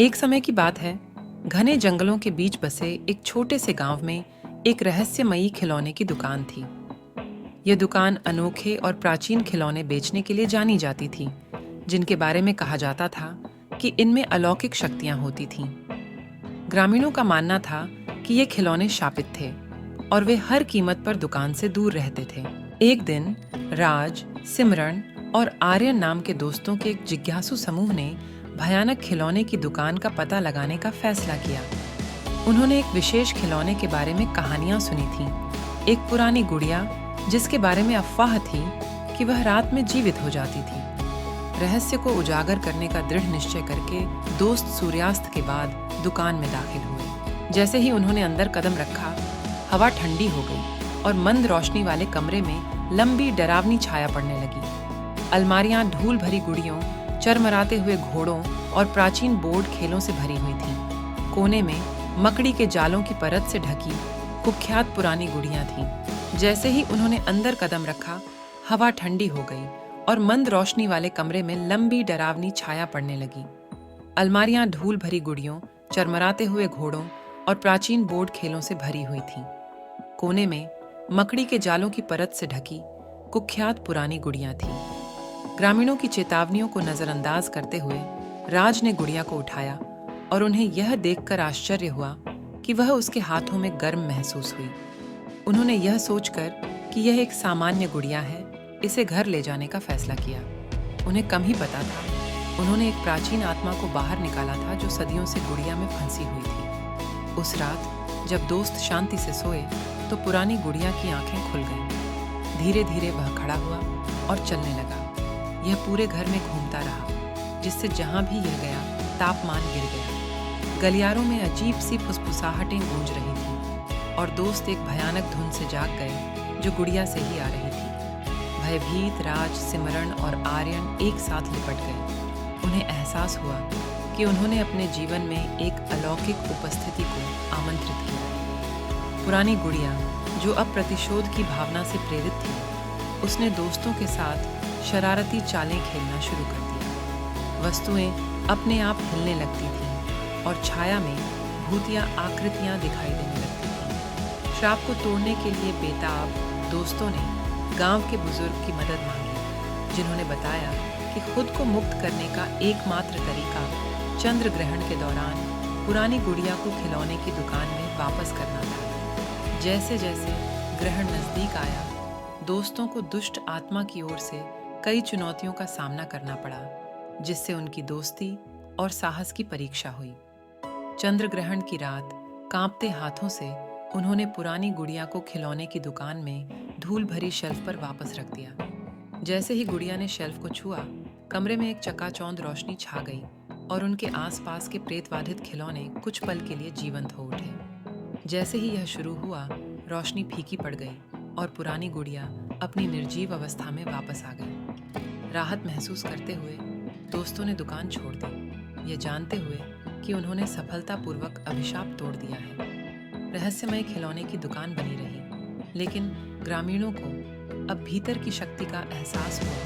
एक समय की बात है, घने जंगलों के बीच बसे एक छोटे से गांव में एक रहस्यमयी खिलौने की दुकान थी। यह दुकान अनोखे और प्राचीन खिलौने बेचने के लिए जानी जाती थी, जिनके बारे में कहा जाता था कि इनमें अलौकिक शक्तियां होती थीं। ग्रामीणों का मानना था कि ये खिलौने शापित थे और वे हर कीमत पर दुकान से दूर रहते थे। एक दिन राज, सिमरन और आर्यन नाम के दोस्तों के एक जिज्ञासु समूह ने भयानक खिलौने की दुकान का पता लगाने का फैसला किया। उन्होंने एक विशेष खिलौने के बारे में कहानियां सुनी थीं। एक पुरानी गुड़िया जिसके बारे में अफवाह थी कि वह रात में जीवित हो जाती थी। रहस्य को उजागर करने का दृढ़ निश्चय करके दोस्त सूर्यास्त के बाद दुकान में दाखिल हुए। जैसे ही उन्होंने अंदर कदम रखा, हवा ठंडी हो गई और मंद रोशनी वाले कमरे में लंबी डरावनी छाया पड़ने लगी। अलमारियां धूल भरी गुड़ियों, चरमराते हुए घोड़ों और प्राचीन बोर्ड खेलों से भरी हुई थीं। कोने में मकड़ी के जालों की परत से ढकी कुख्यात पुरानी गुड़ियां थीं। जैसे ही उन्होंने अंदर कदम रखा, हवा ठंडी हो गई और मंद रोशनी वाले कमरे में लंबी डरावनी छाया पड़ने लगी। अलमारियां धूल भरी गुड़ियों, चरमराते हुए घोड़ों और प्राचीन बोर्ड खेलों से भरी हुई थीं। कोने में मकड़ी के जालों की परत से ढकी कुख्यात पुरानी गुड़ियां थीं। ग्रामीणों की चेतावनियों को नजरअंदाज करते हुए राज ने गुड़िया को उठाया और उन्हें यह देखकर आश्चर्य हुआ कि वह उसके हाथों में गर्म महसूस हुई। उन्होंने यह सोचकर कि यह एक सामान्य गुड़िया है, इसे घर ले जाने का फैसला किया। उन्हें कम ही पता था, उन्होंने एक प्राचीन आत्मा को बाहर निकाला था जो सदियों से गुड़िया में फंसी हुई थी। उस रात जब दोस्त शांति से सोए तो पुरानी गुड़िया की आंखें खुल गईं। धीरे धीरे वह खड़ा हुआ और चलने लगा। यह पूरे घर में घूमता रहा, जिससे जहां भी यह गया तापमान गिर गया। गलियारों में अजीब सी फुसफुसाहटें गूंज रही थीं और दोस्त एक भयानक धुन से जाग गए जो गुड़िया से ही आ रही थी। भयभीत राज, सिमरन और आर्यन एक साथ लिपट गए। उन्हें एहसास हुआ कि उन्होंने अपने जीवन में एक अलौकिक उपस्थिति को आमंत्रित किया। पुरानी गुड़िया, जो अब प्रतिशोध की भावना से प्रेरित थी, उसने दोस्तों के साथ शरारती चालें खेलना शुरू कर दिया। वस्तुएं अपने आप हिलने लगती थीं और छाया में भूतिया आकृतियां दिखाई देने लगती थीं। श्राप को तोड़ने के लिए बेताब दोस्तों ने गांव के बुजुर्ग की मदद मांगी, जिन्होंने बताया कि खुद को मुक्त करने का एकमात्र तरीका चंद्र ग्रहण के दौरान पुरानी गुड़िया को खिलौने की दुकान में वापस करना था। जैसे जैसे ग्रहण नजदीक आया, दोस्तों को दुष्ट आत्मा की ओर से कई चुनौतियों का सामना करना पड़ा, जिससे उनकी दोस्ती और साहस की परीक्षा हुई। चंद्र ग्रहण की रात कांपते हाथों से उन्होंने पुरानी गुड़िया को खिलौने की दुकान में धूल भरी शेल्फ पर वापस रख दिया। जैसे ही गुड़िया ने शेल्फ को छुआ, कमरे में एक चकाचौंध रोशनी छा गई और उनके आसपास के प्रेतबाधित खिलौने कुछ पल के लिए जीवंत हो उठे। जैसे ही यह शुरू हुआ, रोशनी फीकी पड़ गई और पुरानी गुड़िया अपनी निर्जीव अवस्था में वापस आ गई। राहत महसूस करते हुए दोस्तों ने दुकान छोड़ दी, ये जानते हुए कि उन्होंने सफलतापूर्वक अभिशाप तोड़ दिया है। रहस्यमय खिलौने की दुकान बनी रही, लेकिन ग्रामीणों को अब भीतर की शक्ति का एहसास हुआ।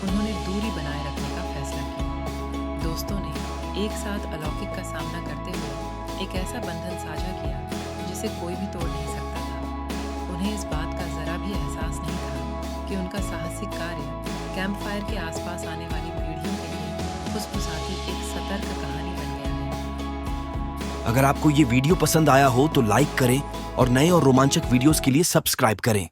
उन्होंने दूरी बनाए रखने का फैसला किया। दोस्तों ने एक साथ अलौकिक का सामना करते हुए एक ऐसा बंधन साझा किया जिसे कोई भी तोड़ नहीं सकता था। उन्हें इस बात का जरा भी एहसास नहीं था कि उनका साहसिक कार्य कैंप फायर के आसपास आने वाली पीढ़ियों के लिए फुसफुसाती एक सतर्क कहानी बन गया है। अगर आपको ये वीडियो पसंद आया हो तो लाइक करें और नए और रोमांचक वीडियोस के लिए सब्सक्राइब करें।